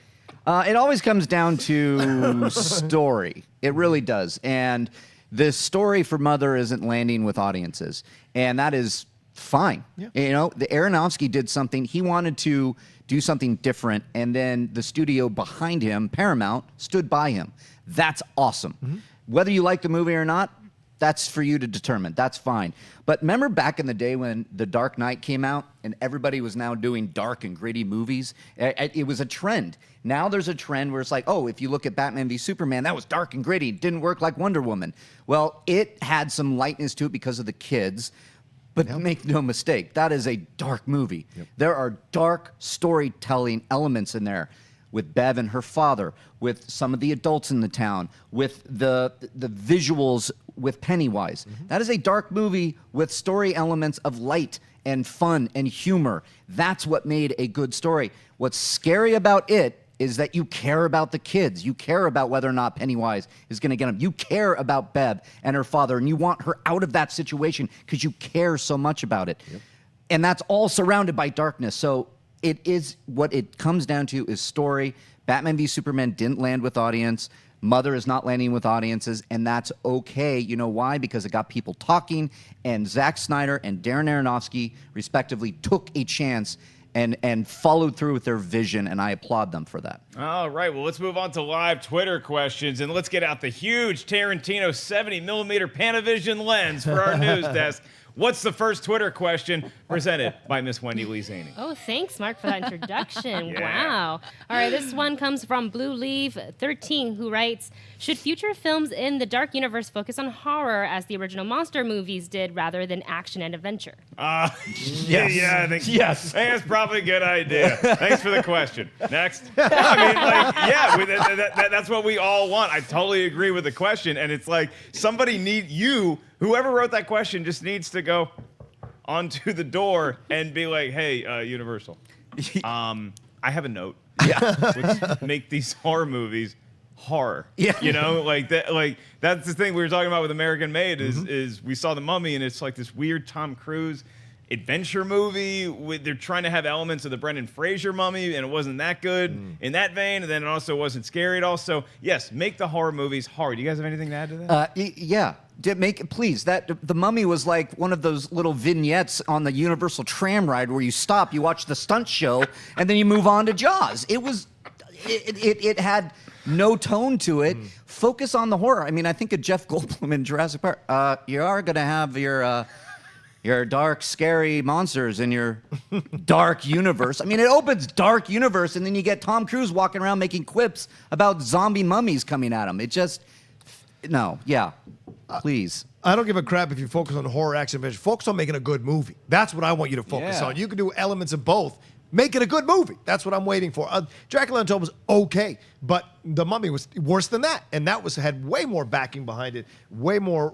It always comes down to story. It really does. And the story for Mother isn't landing with audiences. And that is fine. Yeah. You know, the Aronofsky did something. He wanted to do something different. And then the studio behind him, Paramount, stood by him. That's awesome. Mm-hmm. Whether you like the movie or not, that's for you to determine. That's fine. But remember back in the day when The Dark Knight came out and everybody was now doing dark and gritty movies? It was a trend. Now there's a trend where it's like, oh, if you look at Batman v Superman, that was dark and gritty. Didn't work like Wonder Woman. Well, it had some lightness to it because of the kids. But make no mistake, that is a dark movie. Yep. There are dark storytelling elements in there. With Bev and her father, with some of the adults in the town, with the visuals with Pennywise. Mm-hmm. That is a dark movie with story elements of light and fun and humor. That's what made a good story. What's scary about it is that you care about the kids. You care about whether or not Pennywise is going to get them. You care about Bev and her father, and you want her out of that situation because you care so much about it. Yep. And that's all surrounded by darkness. So it is what it comes down to is story. Batman v Superman didn't land with audience. Mother is not landing with audiences, and that's okay. You know why? Because it got people talking, and Zack Snyder and Darren Aronofsky, respectively, took a chance and followed through with their vision, and I applaud them for that. All right, well, let's move on to live Twitter questions, and let's get out the huge Tarantino 70mm Panavision lens for our news desk. What's the first Twitter question presented by Miss Wendy Lee Zaney? Oh, thanks, Mark, for that introduction. Yeah. Wow. All right, this one comes from Blue Leaf 13, who writes, should future films in the Dark Universe focus on horror as the original monster movies did rather than action and adventure? Yes. Yeah, I think Yes. that's probably a good idea. Thanks for the question. Next. I mean, like, yeah, that's what we all want. I totally agree with the question, and it's like somebody whoever wrote that question just needs to go onto the door and be like, hey, Universal, I have a note. Yeah. Let's make these horror movies horror. Yeah. You know, like that's the thing we were talking about with American Made is we saw The Mummy, and it's like this weird Tom Cruise adventure movie they're trying to have elements of the Brendan Fraser Mummy, and it wasn't that good in that vein, and then it also wasn't scary at all. So yes, make the horror movies horror. Do you guys have anything to add to that? Yeah. Please. The Mummy was like one of those little vignettes on the Universal tram ride where you stop, you watch the stunt show, and then you move on to Jaws. It had no tone to it. Focus on the horror. I mean, I think of Jeff Goldblum in Jurassic Park. You are gonna have your dark, scary monsters in your dark universe. I mean, it opens dark universe, and then you get Tom Cruise walking around making quips about zombie mummies coming at him. It just, no, yeah, please. I don't give a crap if you focus on horror, action, adventure. Focus on making a good movie. That's what I want you to focus Yeah. on. You can do elements of both. Make it a good movie. That's what I'm waiting for. Dracula Untold was okay, but The Mummy was worse than that, and that had way more backing behind it, way more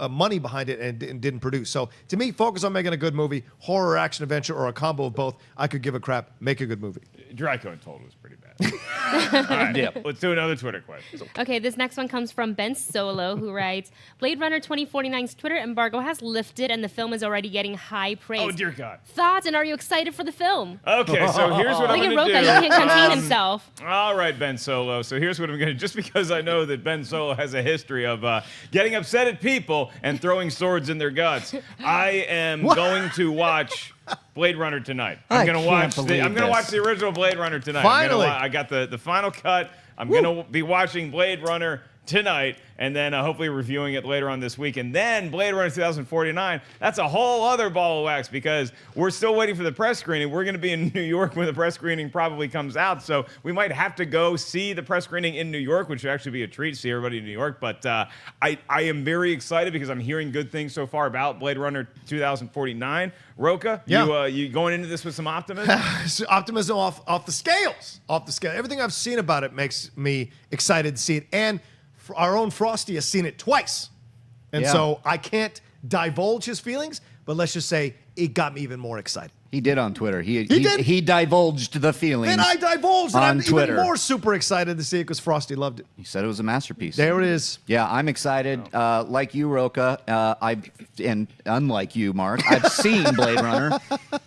money behind it, and didn't produce. So to me, focus on making a good movie, horror, action, adventure, or a combo of both. I could give a crap. Make a good movie. Dracula Untold was pretty bad. All right, Yeah. let's do another Twitter question. Okay, this next one comes from Ben Solo, who writes, Blade Runner 2049's Twitter embargo has lifted, and the film is already getting high praise. Oh, dear God. Thoughts, and are you excited for the film? Okay, so here's what I'm Look at going to Rocha, do. he can't contain himself. All right, Ben Solo. So here's what I'm going to, just because I know that Ben Solo has a history of getting upset at people and throwing swords in their guts, I am going to watch Blade Runner tonight. I'm going to watch the original Blade Runner tonight. Finally. I got the final cut. I'm going to be watching Blade Runner tonight, and then hopefully reviewing it later on this week. And then Blade Runner 2049, that's a whole other ball of wax because we're still waiting for the press screening. We're going to be in New York when the press screening probably comes out, so we might have to go see the press screening in New York, which would actually be a treat to see everybody in New York. But I am very excited because I'm hearing good things so far about Blade Runner 2049. Rocha, you going into this with some optimism? Optimism off the scales. Off the scale. Everything I've seen about it makes me excited to see it. And our own Frosty has seen it twice. And so I can't divulge his feelings, but let's just say it got me even more excited. He did on Twitter. He did? He divulged the feelings. And I divulged, and on I'm Twitter. even more super excited to see it because Frosty loved it. He said it was a masterpiece. There it is. Yeah, I'm excited. Like you, Rocha, and unlike you, Mark, I've seen Blade Runner.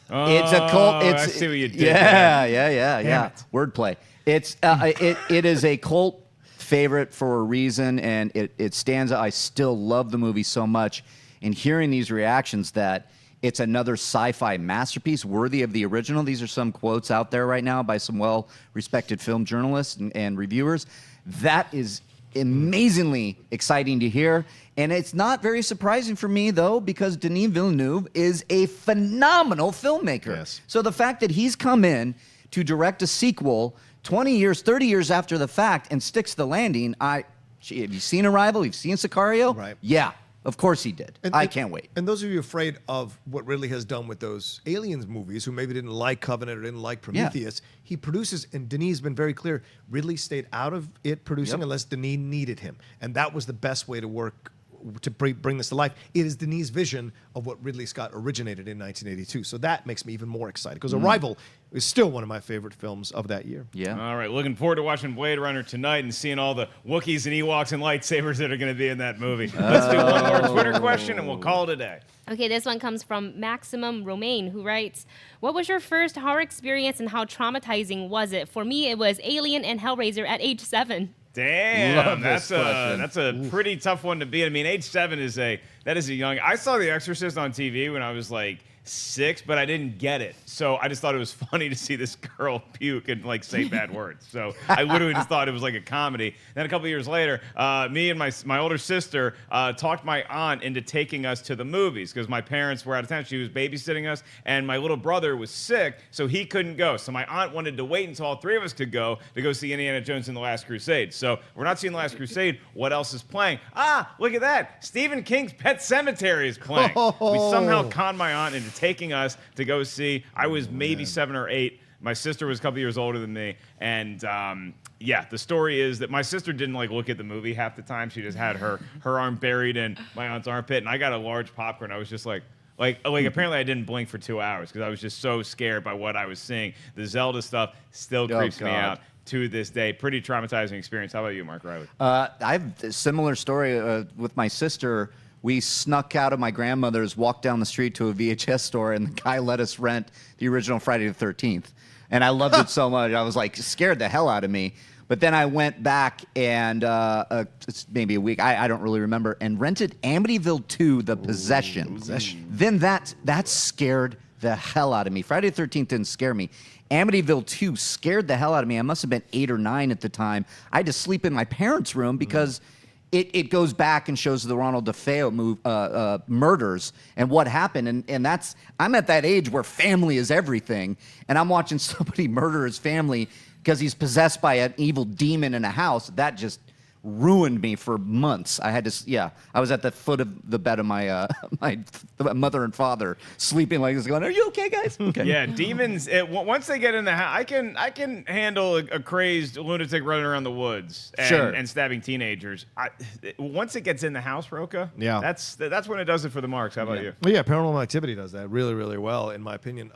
It's a cult. I see what you did Yeah. it. Wordplay. It is a cult favorite for a reason, and it stands out. I still love the movie so much, and hearing these reactions that it's another sci-fi masterpiece worthy of the original. These are some quotes out there right now by some well-respected film journalists and reviewers. That is amazingly exciting to hear. And it's not very surprising for me, though, because Denis Villeneuve is a phenomenal filmmaker. Yes. So the fact that he's come in to direct a sequel 20 years, 30 years after the fact and sticks the landing, have you seen Arrival? You've seen Sicario? Right. Yeah. Of course he did. I can't wait. And those of you afraid of what Reilly has done with those Aliens movies, who maybe didn't like Covenant or didn't like Prometheus, he produces, and Denis has been very clear, Ridley stayed out of it producing unless Denis needed him. And that was the best way to work to bring this to life. It is Denis' vision of what Ridley Scott originated in 1982. So that makes me even more excited because Arrival is still one of my favorite films of that year. Yeah. All right, looking forward to watching Blade Runner tonight and seeing all the Wookiees and Ewoks and lightsabers that are going to be in that movie. Let's do one more Twitter question and we'll call it a day. Okay, this one comes from Maximum Romaine, who writes, what was your first horror experience and how traumatizing was it? For me, it was Alien and Hellraiser at age 7. Damn, Love this question. that's a pretty tough one to beat. I mean, age 7 is a young. I saw The Exorcist on TV when I was like 6, but I didn't get it. So I just thought it was funny to see this girl puke and like say bad words. So I literally just thought it was like a comedy. Then a couple years later, me and my older sister talked my aunt into taking us to the movies because my parents were out of town. She was babysitting us, and my little brother was sick, so he couldn't go. So my aunt wanted to wait until all 3 of us could go to go see Indiana Jones and the Last Crusade. So we're not seeing the Last Crusade. What else is playing? Ah, look at that. Stephen King's Pet Sematary is playing. We somehow conned my aunt into taking us to go see. I was maybe 7 or 8. My sister was a couple years older than me, and yeah, the story is that my sister didn't like look at the movie half the time. She just had her arm buried in my aunt's armpit, and I got a large popcorn. I was just like apparently I didn't blink for 2 hours because I was just so scared by what I was seeing. The Zelda stuff still creeps me out to this day. Pretty traumatizing experience. How about you, Mark Reilly? I have a similar story with my sister. We snuck out of my grandmother's, walked down the street to a VHS store, and the guy let us rent the original Friday the 13th. And I loved it so much. I was like, scared the hell out of me. But then I went back and it's maybe a week, I don't really remember, and rented Amityville 2, The Possession. Then that scared the hell out of me. Friday the 13th didn't scare me. Amityville 2 scared the hell out of me. I must have been 8 or 9 at the time. I had to sleep in my parents' room because it goes back and shows the Ronald DeFeo murders and what happened. And that's, I'm at that age where family is everything. And I'm watching somebody murder his family because he's possessed by an evil demon in a house. That just ruined me for months. I had to, I was at the foot of the bed of my my mother and father, sleeping like this, going, "Are you okay, guys?" Okay. Yeah, demons. Once they get in the house, I can handle a crazy lunatic running around the woods and stabbing teenagers. Once it gets in the house, Rocha, that's when it does it for the marks. How about you? Well, yeah, Paranormal Activity does that really, really well, in my opinion.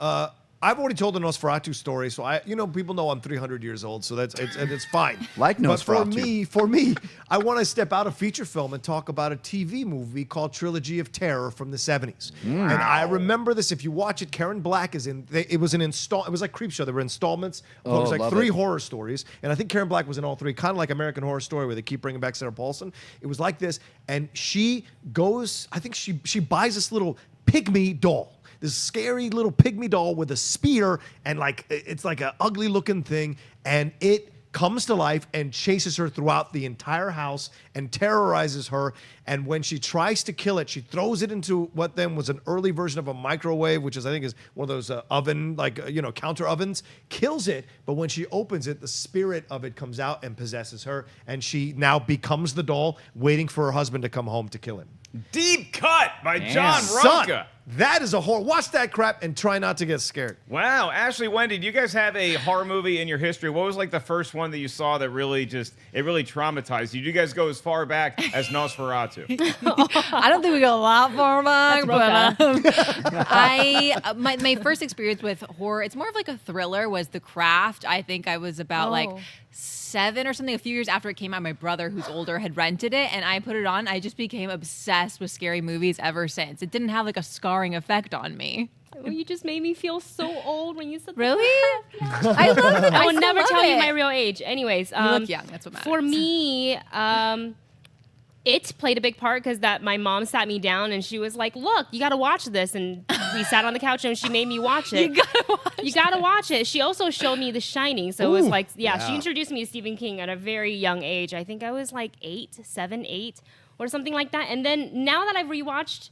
I've already told the Nosferatu story, so people know I'm 300 years old, so it's fine. Like Nosferatu. But for me, I want to step out of feature film and talk about a TV movie called Trilogy of Terror from the 70s. And I remember this. If you watch it, Karen Black is in. It was like Creepshow. There were installments. It was like 3 horror stories, and I think Karen Black was in all 3. Kind of like American Horror Story, where they keep bringing back Sarah Paulson. It was like this, and she goes. I think she buys this little pygmy doll. This scary little pygmy doll with a spear, and it's like an ugly looking thing, and it comes to life and chases her throughout the entire house and terrorizes her. And when she tries to kill it, she throws it into what then was an early version of a microwave, which I think is one of those oven, counter ovens, kills it. But when she opens it, the spirit of it comes out and possesses her, and she now becomes the doll, waiting for her husband to come home to kill him. Deep Cut by John Son, Rocha. that is a horror. Watch that crap and try not to get scared. Wow. Ashley, Wendy, do you guys have a horror movie in your history? What was like the first one that you saw that really traumatized you? Did you guys go as far back as Nosferatu? I don't think we go a lot far back, That's but my first experience with horror, it's more of like a thriller, was The Craft. I think I was about 7 or something. A few years after it came out, my brother, who's older, had rented it, and I put it on. I just became obsessed with scary movies ever since. It didn't have like a scarring effect on me. Oh, you just made me feel so old when you said Really? that. I love it. I would never tell you my real age. Anyways, You look young. That's what matters. for me, it played a big part because my mom sat me down and she was like, "Look, you got to watch this," and we sat on the couch and she made me watch it. You gotta watch it. She also showed me The Shining, so it was like, she introduced me to Stephen King at a very young age. I think I was like 7, 8, or something like that. And then now that I've rewatched,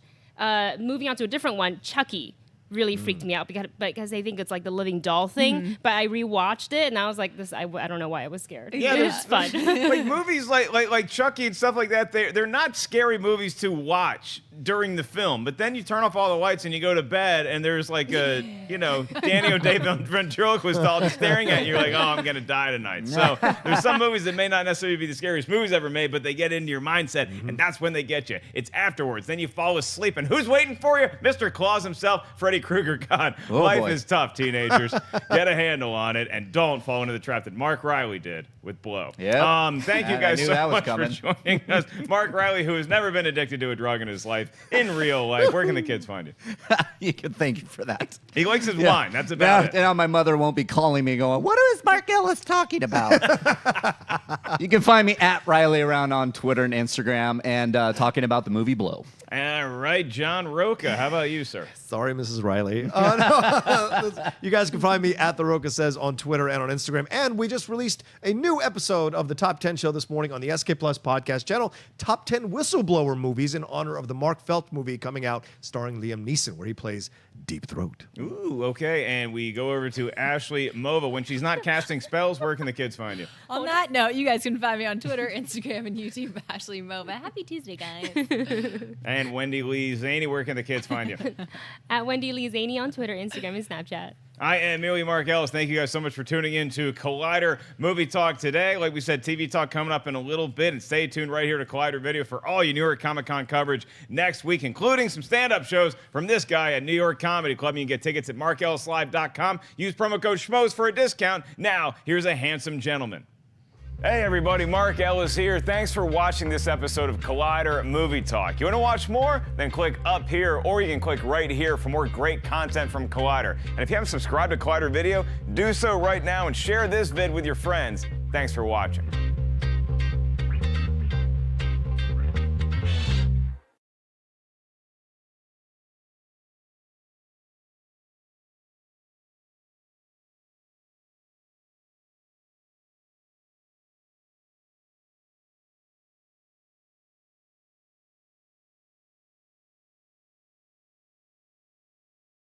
moving on to a different one, Chucky really freaked me out because I think it's like the living doll thing. But I rewatched it and I was like, I don't know why I was scared. Yeah, It was fun. Like movies like Chucky and stuff like that, they're not scary movies to watch during the film. But then you turn off all the lights and you go to bed and there's like a, Danny O'Day ventriloquist doll just staring at you. You're like, oh, I'm going to die tonight. So there's some movies that may not necessarily be the scariest movies ever made, but they get into your mindset and that's when they get you. It's afterwards. Then you fall asleep and who's waiting for you? Mr. Claus himself, Freddy Freddy Krueger God. Oh, Life boy. is tough, teenagers. Get a handle on it and don't fall into the trap that Mark Reilly did with Blow. Yep. Thank you I guys knew so that was much coming. for joining us. Mark Reilly, who has never been addicted to a drug in his life, in real life. Where can the kids find you? Thank you for that. He likes his wine. That's about it. Now my mother won't be calling me going, what is Mark Ellis talking about? You can find me at Reilly around on Twitter and Instagram and talking about the movie Blow. All right, John Rocha. How about you, sir? Sorry, Mrs. Riley. You guys can find me at The Rocha Says on Twitter and on Instagram. And we just released a new episode of the Top 10 show this morning on the SK Plus podcast channel. Top 10 whistleblower movies in honor of the Mark Felt movie coming out starring Liam Neeson, where he plays Deep Throat. Ooh, okay. And we go over to Ashley Mova. When she's not casting spells, where can the kids find you? On that note, you guys can find me on Twitter, Instagram, and YouTube, Ashley Mova. Happy Tuesday, guys. And Wendy Lee Zaney, where can the kids find you? At Wendy Lee Zaney on Twitter, Instagram, and Snapchat. I am merely Mark Ellis. Thank you guys so much for tuning in to Collider Movie Talk today. Like we said, TV Talk coming up in a little bit. And stay tuned right here to Collider Video for all your New York Comic Con coverage next week, including some stand-up shows from this guy at New York Comedy Club. You can get tickets at markellislive.com. Use promo code SCHMOES for a discount. Now, here's a handsome gentleman. Hey everybody, Mark Ellis here. Thanks for watching this episode of Collider Movie Talk. You want to watch more? Then click up here, or you can click right here for more great content from Collider. And if you haven't subscribed to Collider Video, do so right now and share this vid with your friends. Thanks for watching.